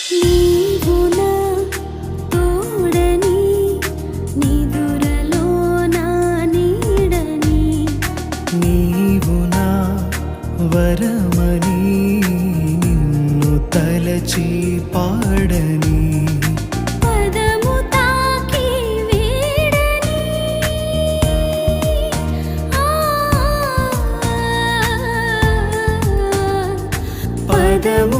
నీవు నా తోడని నిదురలో నా నీడని నీవు నా వరమని నిన్ను తలచి పాడని పదము తాకి వేడని పదము